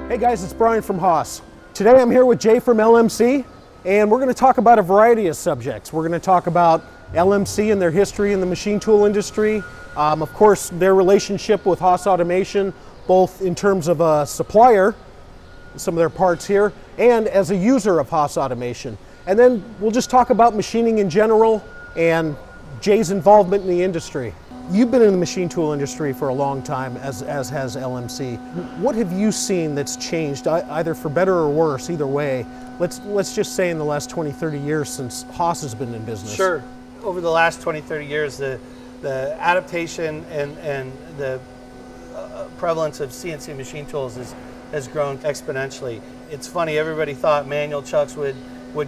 Hey guys, it's Brian from Haas. Today I'm here with Jay from LMC, and we're going to talk about a variety of subjects. We're going to talk about LMC and their history in the machine tool industry, of course their relationship with Haas Automation, both in terms of a supplier, some of their parts here, and as a user of Haas Automation. And then we'll just talk about machining in general and Jay's involvement in the industry. You've been in the machine tool industry for a long time, as has LMC. What have you seen that's changed, either for better or worse, either way? Let's just say in the last 20, 30 years since Haas has been in business. Sure. Over the last 20, 30 years, the adaptation and the prevalence of CNC machine tools has grown exponentially. It's funny, everybody thought manual chucks would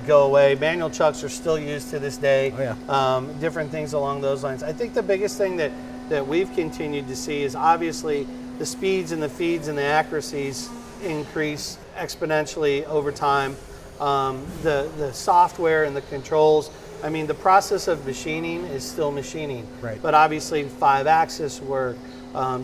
go away. Manual chucks are still used to this day. Oh, yeah. Different things along those lines. I think the biggest thing that we've continued to see is obviously the speeds and the feeds and the accuracies increase exponentially over time. The software and the controls, I mean, the process of machining is still machining. Right. But obviously 5-axis work,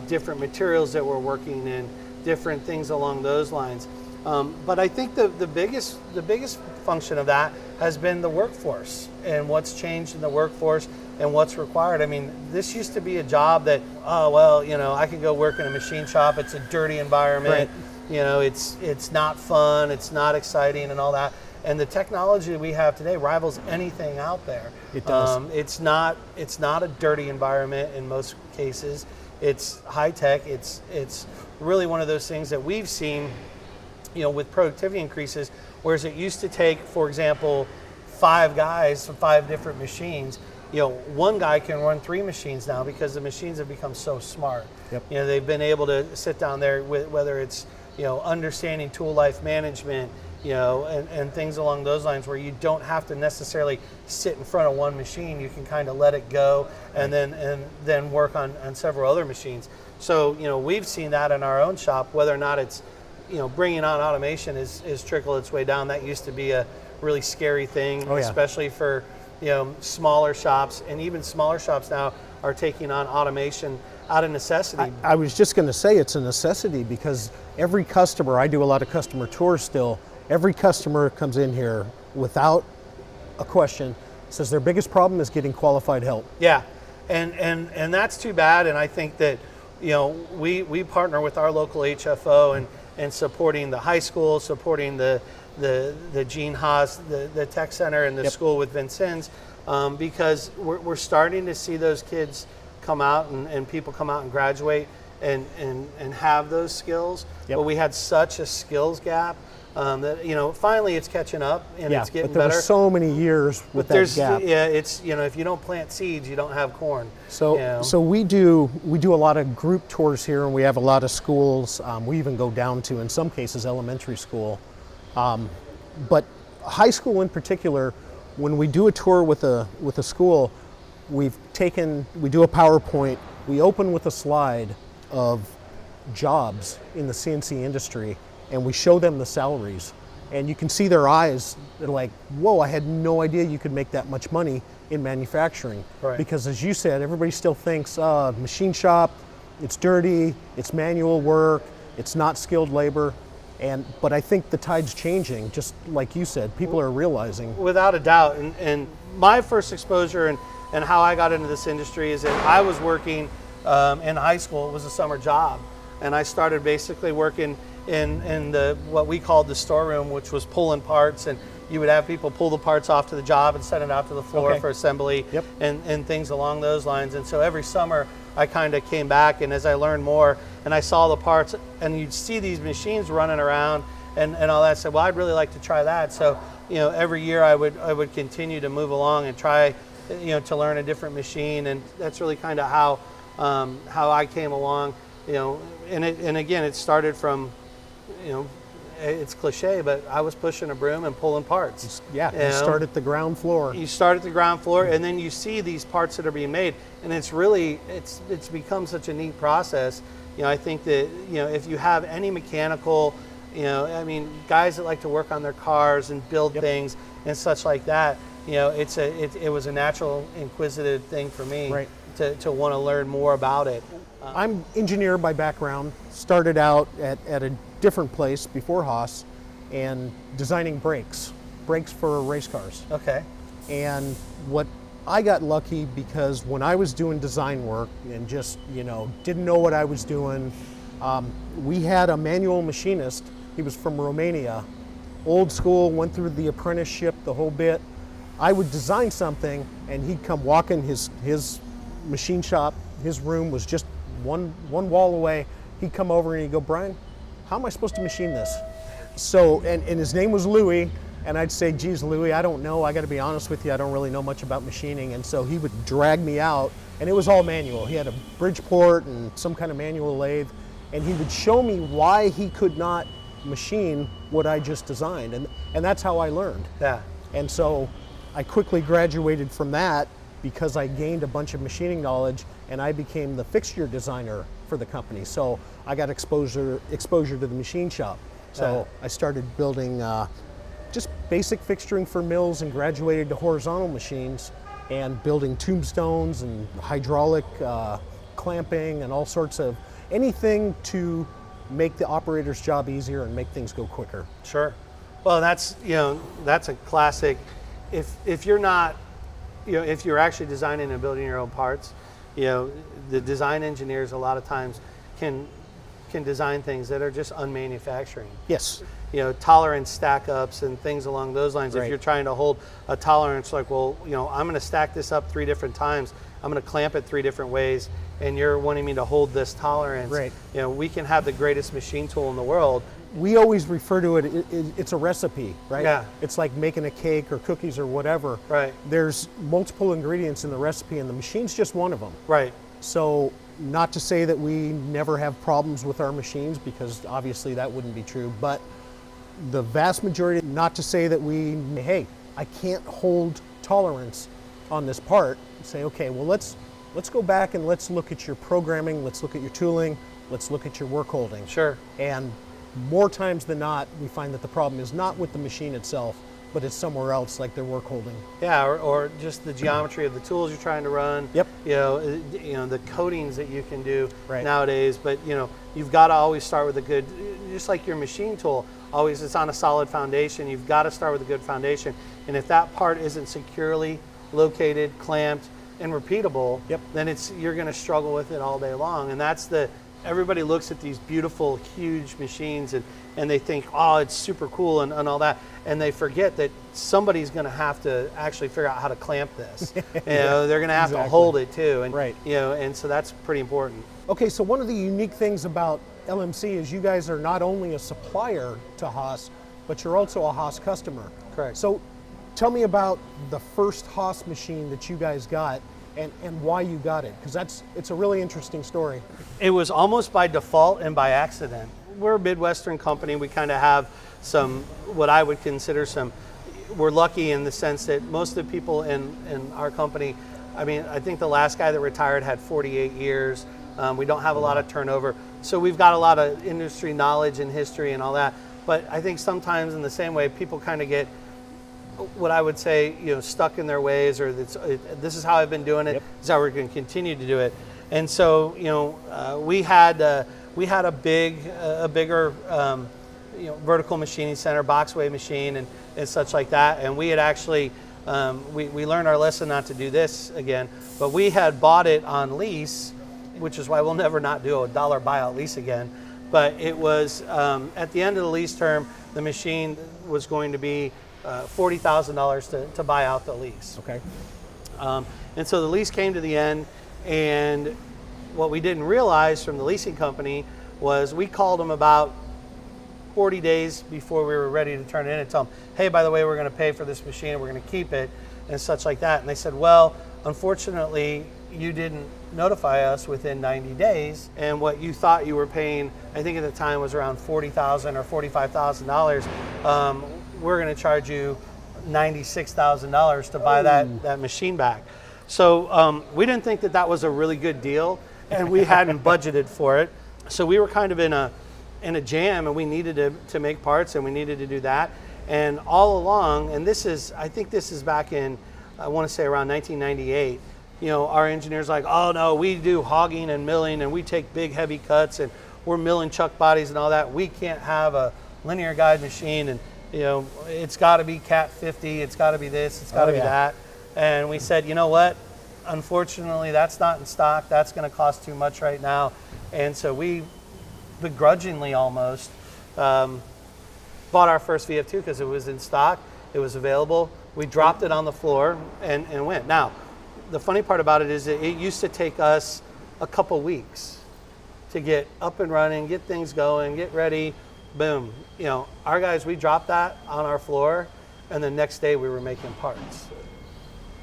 different materials that we're working in, different things along those lines. But I think the biggest function of that has been the workforce and what's changed in the workforce and what's required. I mean, this used to be a job that, oh, well, you know, I could go work in a machine shop. It's a dirty environment. Right. You know, it's not fun. It's not exciting and all that. And the technology that we have today rivals anything out there. It does. It's not a dirty environment in most cases. It's high tech. It's really one of those things that we've seen, you know, with productivity increases, whereas it used to take, for example, 5 guys from 5 different machines, you know, one guy can run 3 machines now because the machines have become so smart. Yep. You know, they've been able to sit down there with, whether it's, you know, understanding tool life management, you know, and things along those lines where you don't have to necessarily sit in front of one machine. You can kind of let it go and then work on several other machines. So, you know, we've seen that in our own shop, whether or not it's, you know, bringing on automation is trickled its way down. That used to be a really scary thing, oh, yeah. especially for, you know, smaller shops, and even smaller shops now are taking on automation out of necessity. I was just going to say it's a necessity because every customer, I do a lot of customer tours still, every customer comes in here without a question, says their biggest problem is getting qualified help. Yeah, and that's too bad, and I think that, you know, we partner with our local HFO and supporting the high school, supporting the Gene Haas, the tech center, and the Yep. school with Vincennes, because we're starting to see those kids come out and people come out and graduate and have those skills. Yep. But we had such a skills gap that, you know, finally it's catching up and Yeah, it's getting but there better. were so many years with that gap. Yeah, it's, you know, if you don't plant seeds, you don't have corn. So, you know? so we do a lot of group tours here, and we have a lot of schools. We even go down to, in some cases, elementary school. But high school in particular, when we do a tour with a school, we do a PowerPoint. We open with a slide of jobs in the CNC industry, and we show them the salaries. And you can see their eyes, they're like, whoa, I had no idea you could make that much money in manufacturing. Right. Because as you said, everybody still thinks machine shop, it's dirty, it's manual work, it's not skilled labor. But I think the tide's changing, just like you said, people are realizing. Without a doubt, and my first exposure and how I got into this industry is that I was working in high school. It was a summer job, and I started basically working in the what we called the storeroom, which was pulling parts, and you would have people pull the parts off to the job and send it out to the floor Okay. for assembly. Yep. and things along those lines. And so every summer I kind of came back, and as I learned more and I saw the parts, and you'd see these machines running around and all that, I said, well, I'd really like to try that. So, you know, every year I would continue to move along and try, you know, to learn a different machine, and that's really kind of how I came along, you know. And again, it started from, you know, it's cliche, but I was pushing a broom and pulling parts. Yeah, you start at the ground floor. You start at the ground floor, and then you see these parts that are being made, and it's really, it's become such a neat process. You know, I think that, you know, if you have any mechanical, you know, I mean, guys that like to work on their cars and build Yep. things and such like that, you know, it was a natural inquisitive thing for me. Right. to want to learn more about it. I'm engineer by background, started out at a different place before Haas and designing brakes for race cars. Okay. And what I got lucky because when I was doing design work and just, didn't know what I was doing, we had a manual machinist. He was from Romania, old school, went through the apprenticeship, the whole bit. I would design something and he'd come walk in his machine shop. His room was just one wall away. He'd come over and he'd go, "Brian, how am I supposed to machine this?" So, and his name was Louis. And I'd say, "Geez, Louis, I don't know. I got to be honest with you. I don't really know much about machining." And so he would drag me out, and it was all manual. He had a Bridgeport and some kind of manual lathe, and he would show me why he could not machine what I just designed, and that's how I learned. Yeah. And so I quickly graduated from that because I gained a bunch of machining knowledge, and I became the fixture designer for the company. So I got exposure to the machine shop. So I started building just basic fixturing for mills and graduated to horizontal machines and building tombstones and hydraulic clamping and all sorts of anything to make the operator's job easier and make things go quicker. Sure. Well, that's a classic. If you're not, if you're actually designing and building your own parts, the design engineers a lot of times can design things that are just unmanufacturing. Yes. Tolerance stack ups and things along those lines. Right. If you're trying to hold a tolerance, like, well, I'm going to stack this up 3 different times. I'm going to clamp it 3 different ways, and you're wanting me to hold this tolerance. Right. We can have the greatest machine tool in the world. We always refer to it's a recipe, right? Yeah. It's like making a cake or cookies or whatever. Right. There's multiple ingredients in the recipe, and the machine's just one of them. Right. So, not to say that we never have problems with our machines, because obviously that wouldn't be true, but the vast majority, not to say that hey, I can't hold tolerance on this part. Say, okay, well, let's go back and let's look at your programming, let's look at your tooling, let's look at your work holding. Sure. And more times than not, we find that the problem is not with the machine itself, but it's somewhere else, like their work holding. Yeah, or just the geometry of the tools you're trying to run. Yep. The coatings that you can do Right. nowadays. But you've got to always start with a good, just like your machine tool. Always, it's on a solid foundation. You've got to start with a good foundation. And if that part isn't securely located, clamped, and repeatable, Yep. then you're going to struggle with it all day long. And that's everybody looks at these beautiful, huge machines and they think, oh, it's super cool and all that. And they forget that somebody's going to have to actually figure out how to clamp this. They're going to have to hold it too. And, Right. And so that's pretty important. Okay, so one of the unique things about LMC is you guys are not only a supplier to Haas, but you're also a Haas customer. Correct. So tell me about the first Haas machine that you guys got and why you got it, because it's a really interesting story. It was almost by default and by accident. We're a Midwestern company. We kind of have some, what I would consider we're lucky in the sense that most of the people in our company, I think the last guy that retired had 48 years. We don't have a lot of turnover. So we've got a lot of industry knowledge and history and all that. But I think sometimes in the same way, people kind of get, what I would say, stuck in their ways, or this is how I've been doing it. Yep. This is how we're going to continue to do it. And so, we had a bigger, vertical machining center, boxway machine, and such like that. And we had actually, we learned our lesson not to do this again. But we had bought it on lease, which is why we'll never not do a dollar buyout lease again. But it was at the end of the lease term, the machine was going to be $40,000 to buy out the lease. Okay. And so the lease came to the end, and what we didn't realize from the leasing company was we called them about 40 days before we were ready to turn it in and tell them, hey, by the way, we're going to pay for this machine and we're going to keep it and such like that. And they said, well, unfortunately, you didn't notify us within 90 days, and what you thought you were paying, I think at the time was around $40,000 or $45,000, we're going to charge you $96,000 to buy that machine back. So we didn't think that was a really good deal, and we hadn't budgeted for it. So we were kind of in a jam, and we needed to make parts, and we needed to do that. And all along, and I think this is back in, I want to say around 1998, our engineers like, oh no, we do hogging and milling and we take big heavy cuts and we're milling chuck bodies and all that. We can't have a linear guide machine, and it's got to be Cat 50, it's got to be this, it's got to be that. And we said, you know what? Unfortunately, that's not in stock. That's going to cost too much right now. And so we begrudgingly almost bought our first VF2 because it was in stock, it was available. We dropped it on the floor and went. Now, the funny part about it is that it used to take us a couple weeks to get up and running, get things going, get ready, boom. Our guys, we dropped that on our floor, and the next day we were making parts.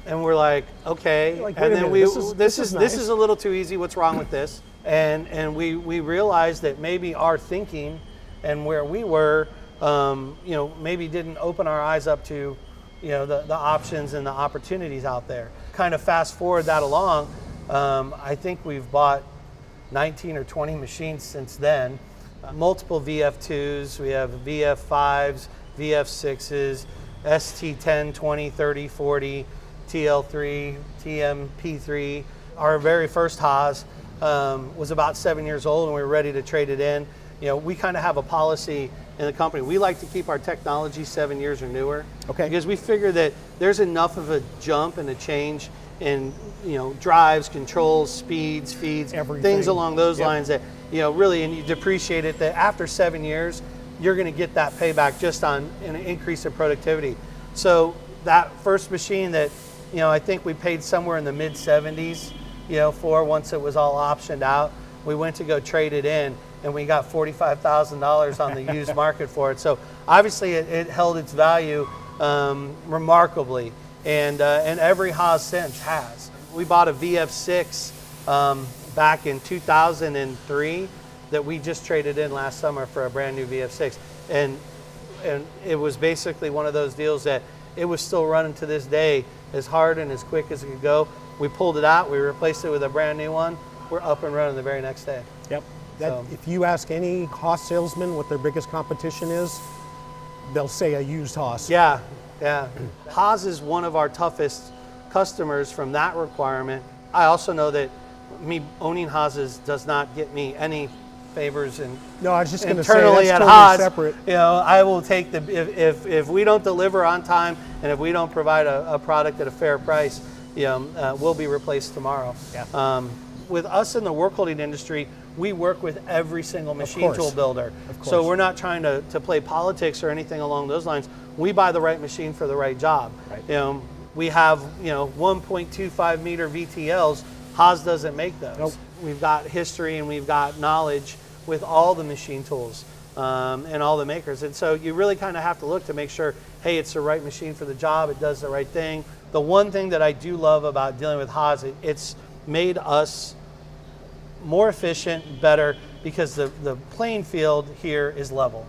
And we're like, okay. Like, and then this is a little too easy. What's wrong with this? And we realized that maybe our thinking and where we were, maybe didn't open our eyes up to, the options and the opportunities out there. Kind of fast forward that along, I think we've bought 19 or 20 machines since then. Multiple VF2s, we have VF5s, VF6s, ST10, 20, 30, 40, TL3, TMP3. Our very first Haas was about 7 years old, and we were ready to trade it in. We kind of have a policy in the company. We like to keep our technology 7 years or newer. Okay. Because we figure that there's enough of a jump and a change in drives, controls, speeds, feeds, everything, things along those lines that really, and you depreciate it, that after 7 years you're going to get that payback just on an increase in productivity. So that first machine that I think we paid somewhere in the mid 70s for, once it was all optioned out, we went to go trade it in and we got $45,000 on the used market for it. So obviously it held its value remarkably, and every Haas since has. We bought a VF6 back in 2003 that we just traded in last summer for a brand new VF6, and it was basically one of those deals that it was still running to this day as hard and as quick as it could go. We pulled it out, we replaced it with a brand new one. We're up and running the very next day. Yep. If you ask any Haas salesman what their biggest competition is, they'll say a used Haas. Yeah. Haas is one of our toughest customers from that requirement. I also know that me owning Haas's does not get me any favors and no, I was just going to say internally that's at totally Haas. Separate. I will take if we don't deliver on time and if we don't provide a product at a fair price, we'll be replaced tomorrow. Yeah. With us in the work holding industry, we work with every single machine tool builder. Of course. So we're not trying to play politics or anything along those lines. We buy the right machine for the right job. Right. We have 1.25 meter VTLs. Haas doesn't make those. Nope. We've got history and we've got knowledge with all the machine tools and all the makers. And so you really kind of have to look to make sure, hey, it's the right machine for the job, it does the right thing. The one thing that I do love about dealing with Haas, it's made us more efficient, better, because the playing field here is level.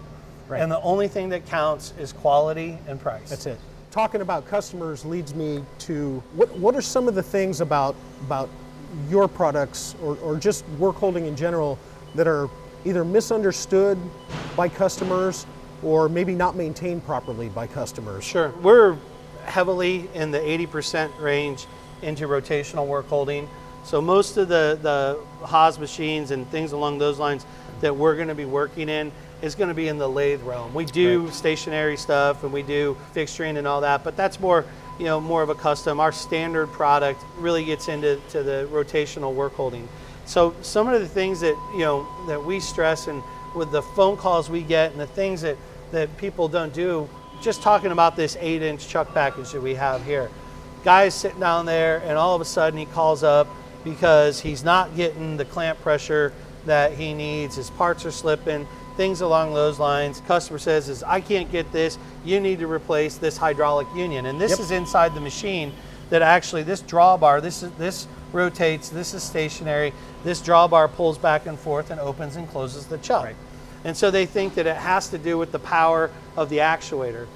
Right. And the only thing that counts is quality and price. That's it. Talking about customers leads me to what are some of the things about your products or just work holding in general that are either misunderstood by customers or maybe not maintained properly by customers? Sure. We're heavily in the 80% range into rotational work holding. So most of the Haas machines and things along those lines that we're going to be working in is going to be in the lathe realm. We do stationary stuff and we do fixturing and all that, but that's more of a custom. Our standard product really gets into the rotational work holding. So some of the things that that we stress, and with the phone calls we get and the things that people don't do, just talking about this 8-inch chuck package that we have here. Guy's sitting down there and all of a sudden he calls up because he's not getting the clamp pressure that he needs, his parts are slipping, things along those lines. Customer says, I can't get this, you need to replace this hydraulic union. And this is inside the machine that actually this drawbar, this rotates, this is stationary, this drawbar pulls back and forth and opens and closes the chuck. Right. And so they think that it has to do with the power of the actuator.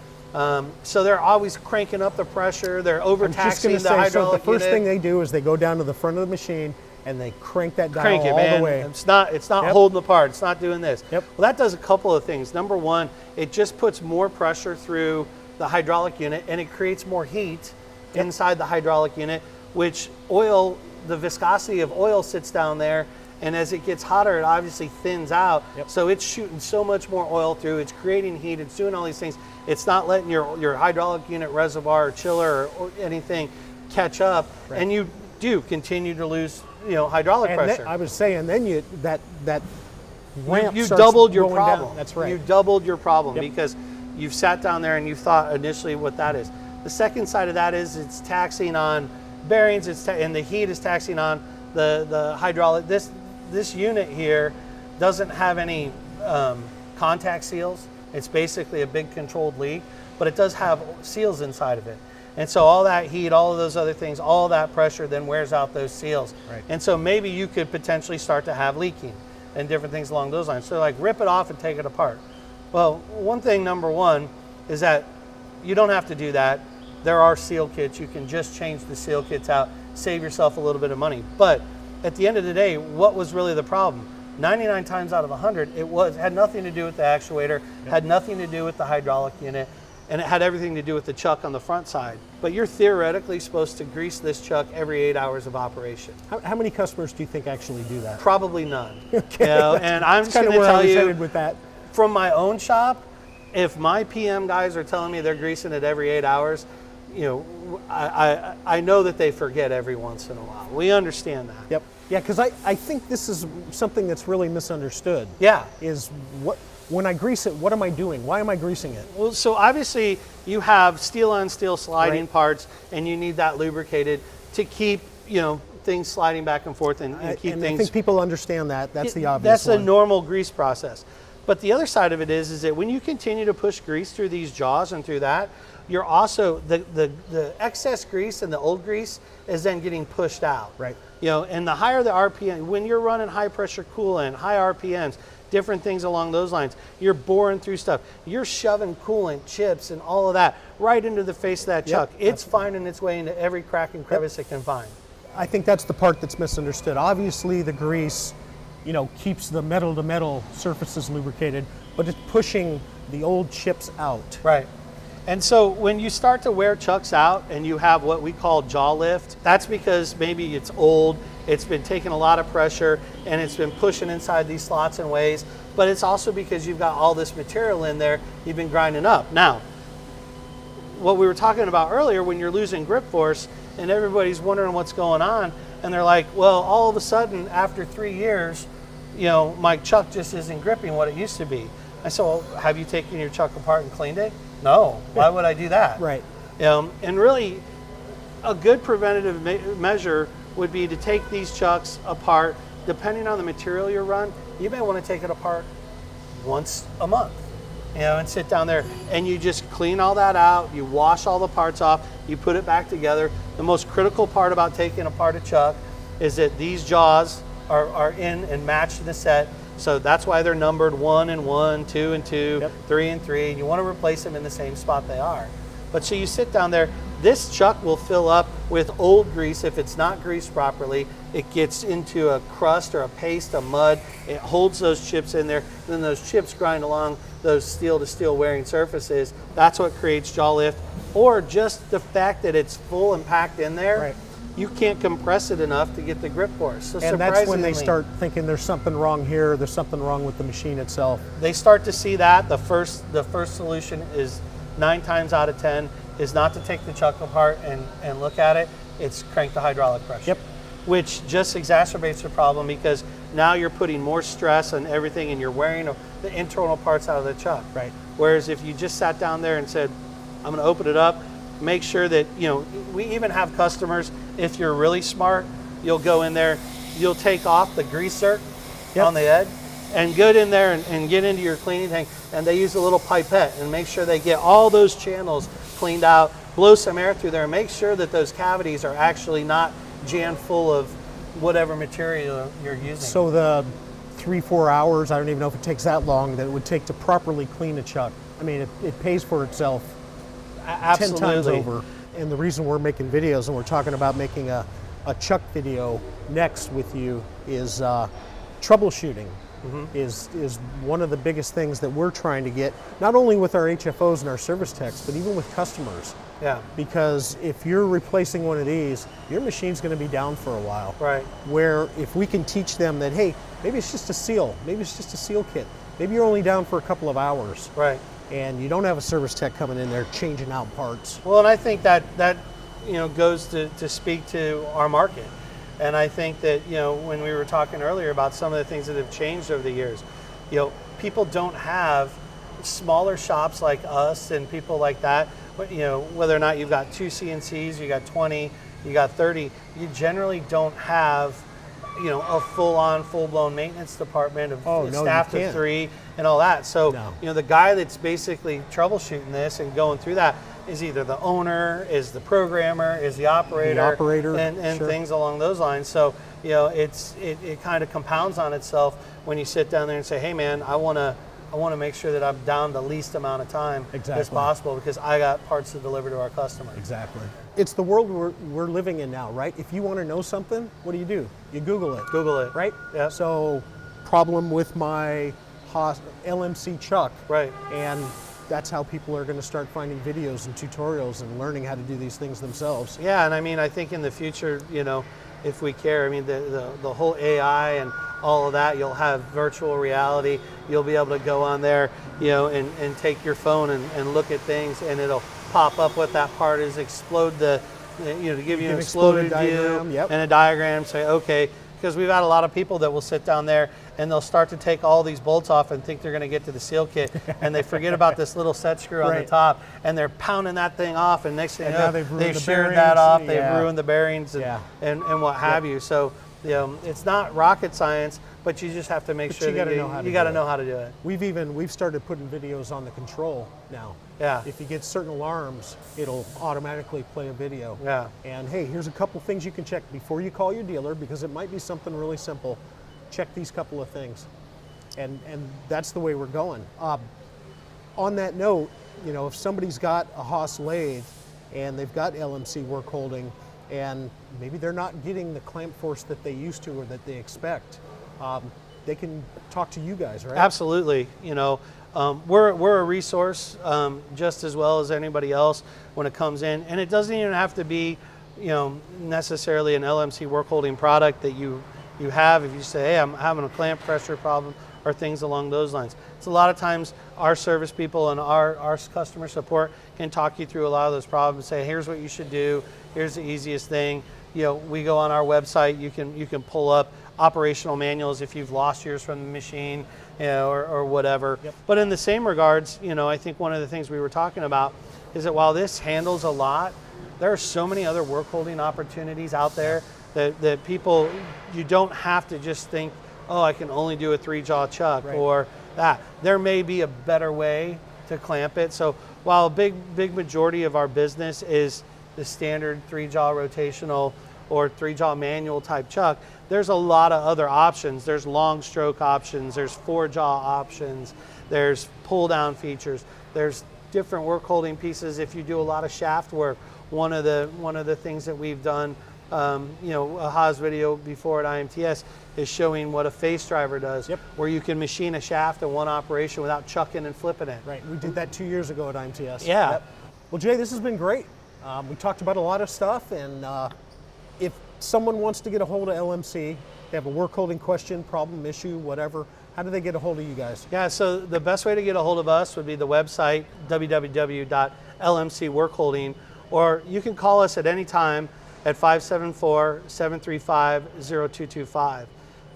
So they're always cranking up the pressure, they're overtaxing the hydraulic unit. So the first thing they do is they go down to the front of the machine and they crank that dial all the way. It's not holding apart, it's not doing this. Yep. Well, that does a couple of things. Number one, it just puts more pressure through the hydraulic unit and it creates more heat inside the hydraulic unit, which oil, the viscosity of oil sits down there, and as it gets hotter, it obviously thins out. Yep. So it's shooting so much more oil through, it's creating heat, it's doing all these things. It's not letting your hydraulic unit reservoir or chiller or anything catch up, Right. and you do continue to lose, hydraulic pressure. I was saying, then that ramp you starts doubled your going problem. down. That's right. You doubled your problem Yep. because you've sat down there and you thought initially what that is. The second side of that is it's taxing on bearings, and the heat is taxing on the hydraulic. This unit here doesn't have any contact seals. It's basically a big controlled leak, but it does have seals inside of it. And so all that heat, all of those other things, all that pressure then wears out those seals. Right. And so maybe you could potentially start to have leaking and different things along those lines. So like rip it off and take it apart. Well, one thing, number one, is that you don't have to do that. There are seal kits. You can just change the seal kits out, save yourself a little bit of money. But at the end of the day, what was really the problem? 99 times out of 100, it had nothing to do with the actuator, had nothing to do with the hydraulic unit, and it had everything to do with the chuck on the front side. But you're theoretically supposed to grease this chuck every 8 hours of operation. How many customers do you think actually do that? Probably none. Okay. And I'm just kind going of to where I tell was you, headed with that. from my own shop, if my PM guys are telling me they're greasing it every 8 hours, I know that they forget every once in a while. We understand that. Yep. Yeah, because I think this is something that's really misunderstood. Yeah. Is when I grease it, what am I doing? Why am I greasing it? Well, so obviously you have steel on steel sliding Right. parts, and you need that lubricated to keep things sliding back and forth and keep and things. I think people understand that. That's the obvious That's one. a normal grease process. But the other side of it is that when you continue to push grease through these jaws and through that, you're also the excess grease and the old grease is then getting pushed out. Right. And the higher the RPM, when you're running high pressure coolant, high RPMs, different things along those lines, you're boring through stuff. You're shoving coolant, chips, and all of that right into the face of that chuck. It's finding its way into every crack and crevice it can find. I think that's the part that's misunderstood. Obviously, the grease, keeps the metal-to-metal surfaces lubricated, but it's pushing the old chips out. Right. And so when you start to wear chucks out and you have what we call jaw lift, that's because maybe it's old, it's been taking a lot of pressure, and it's been pushing inside these slots and ways, but it's also because you've got all this material in there you've been grinding up. Now, what we were talking about earlier, when you're losing grip force and everybody's wondering what's going on, and they're like, well, all of a sudden, after 3 years, my chuck just isn't gripping what it used to be. I said, well, have you taken your chuck apart and cleaned it? No. Why would I do that? Right. And really, a good preventative measure would be to take these chucks apart. Depending on the material you run, you may want to take it apart once a month. And sit down there and you just clean all that out. You wash all the parts off. You put it back together. The most critical part about taking apart a chuck is that these jaws are in and matched in the set. So that's why they're numbered 1 and 1, 2 and 2, 3 and 3. And you want to replace them in the same spot they are. But so you sit down there, this chuck will fill up with old grease. If it's not greased properly, it gets into a crust or a paste, a mud. It holds those chips in there. Then those chips grind along those steel to steel wearing surfaces. That's what creates jaw lift. Or just the fact that it's full and packed in there. Right. You can't compress it enough to get the grip force. So And that's when they start thinking there's something wrong here, there's something wrong with the machine itself. They start to see that. The first solution is 9 times out of 10 is not to take the chuck apart and look at it. It's crank the hydraulic pressure. Yep. Which just exacerbates the problem because now you're putting more stress on everything and you're wearing the internal parts out of the chuck. Right. Whereas if you just sat down there and said, I'm going to open it up, make sure that, we even have customers, if you're really smart, you'll go in there, you'll take off the greaser on the edge and get in there and get into your cleaning tank, and they use a little pipette and make sure they get all those channels cleaned out, blow some air through there, and make sure that those cavities are actually not jammed full of whatever material you're using. So the 3-4 hours, I don't even know if it takes that long, that it would take to properly clean a chuck. I mean, it pays for itself 10 times over. And the reason we're making videos and we're talking about making a chuck video next with you is troubleshooting. Is one of the biggest things that we're trying to get, not only with our HFOs and our service techs, but even with customers, Yeah. Because if you're replacing one of these, your machine's going to be down for a while. Right. Where if we can teach them that, hey, maybe it's just a seal, maybe it's just a seal kit, maybe you're only down for a couple of hours. Right. And you don't have a service tech coming in there changing out parts. Well, and I think that goes to speak to our market. And I think that, when we were talking earlier about some of the things that have changed over the years, people don't have smaller shops like us and people like that, whether or not you've got 2 CNCs, you got 20, you got 30, you generally don't have, a full-blown maintenance department of staffed of 3 and all that. So, the guy that's basically troubleshooting this and going through that is either the owner, is the programmer, is the operator, and sure, things along those lines. So, it kind of compounds on itself when you sit down there and say, hey man, I want to make sure that I'm down the least amount of time as possible because I got parts to deliver to our customer. Exactly. It's the world we're living in now, right? If you want to know something, what do? You Google it. Google it. Right? Yeah. So, problem with my Haas LMC chuck. Right. And that's how people are going to start finding videos and tutorials and learning how to do these things themselves. Yeah, and I think in the future, if we care, the whole AI and all of that, you'll have virtual reality. You'll be able to go on there, and take your phone and look at things, and it'll pop up what that part is, explode to give you an exploded view and a diagram. Say, okay, because we've had a lot of people that will sit down there and they'll start to take all these bolts off and think they're going to get to the seal kit, and they forget about this little set screw on the top, and they're pounding that thing off, and next thing you know, they've sheared that off, they've ruined the bearings and what have you. So it's not rocket science, but you just have to make sure that you got to know how to do it. We've started putting videos on the control now. Yeah. If you get certain alarms, it'll automatically play a video. Yeah. And hey, here's a couple things you can check before you call your dealer, because it might be something really simple. Check these couple of things. And that's the way we're going. On that note, if somebody's got a Haas lathe and they've got LMC Workholding and maybe they're not getting the clamp force that they used to or that they expect, they can talk to you guys, right? Absolutely. We're a resource just as well as anybody else when it comes in, and it doesn't even have to be necessarily an LMC Workholding product that you have. If you say, hey, I'm having a clamp pressure problem or things along those lines. It's a lot of times our service people and our customer support can talk you through a lot of those problems, say, here's what you should do, here's the easiest thing. We go on our website, you can pull up operational manuals if you've lost yours from the machine, or whatever. Yep. But in the same regards, I think one of the things we were talking about is that while this handles a lot, there are so many other work holding opportunities out there that people, you don't have to just think, oh, I can only do a 3-jaw chuck or that. There may be a better way to clamp it. So while a big majority of our business is the standard 3-jaw rotational or 3-jaw manual type chuck, there's a lot of other options. There's long stroke options, there's 4-jaw options, there's pull down features, there's different work holding pieces if you do a lot of shaft work. One of the things that we've done, a Haas video before at IMTS is showing what a face driver does, where you can machine a shaft in one operation without chucking and flipping it. Right, we did that 2 years ago at IMTS. Yeah. Yep. Well, Jay, this has been great. We talked about a lot of stuff, and if someone wants to get a hold of LMC, they have a work holding question, problem, issue, whatever, how do they get a hold of you guys? Yeah, so the best way to get a hold of us would be the website, www.lmcworkholding, or you can call us at any time at 574-735-0225.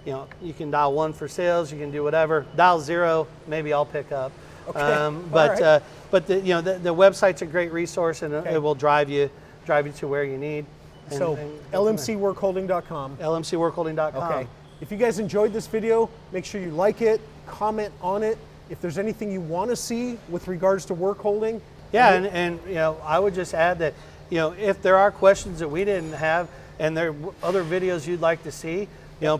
You can dial 1 for sales, you can do whatever. Dial 0, maybe I'll pick up. Okay. But the website's a great resource, and it will drive you to where you need. So lmcworkholding.com. lmcworkholding.com. Okay. If you guys enjoyed this video, make sure you like it, comment on it. If there's anything you want to see with regards to work holding. Yeah, and I would just add that if there are questions that we didn't have and there are other videos you'd like to see,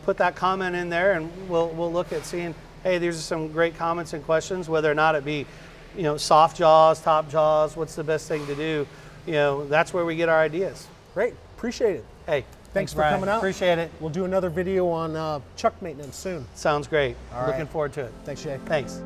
put that comment in there, and we'll look at seeing, hey, these are some great comments and questions, whether or not it be soft jaws, top jaws, what's the best thing to do. That's where we get our ideas. Great, appreciate it. Hey, thanks for Brian. coming out. Appreciate it. We'll do another video on chuck maintenance soon. Sounds great. All right. Looking forward to it. Thanks, Jay. Thanks.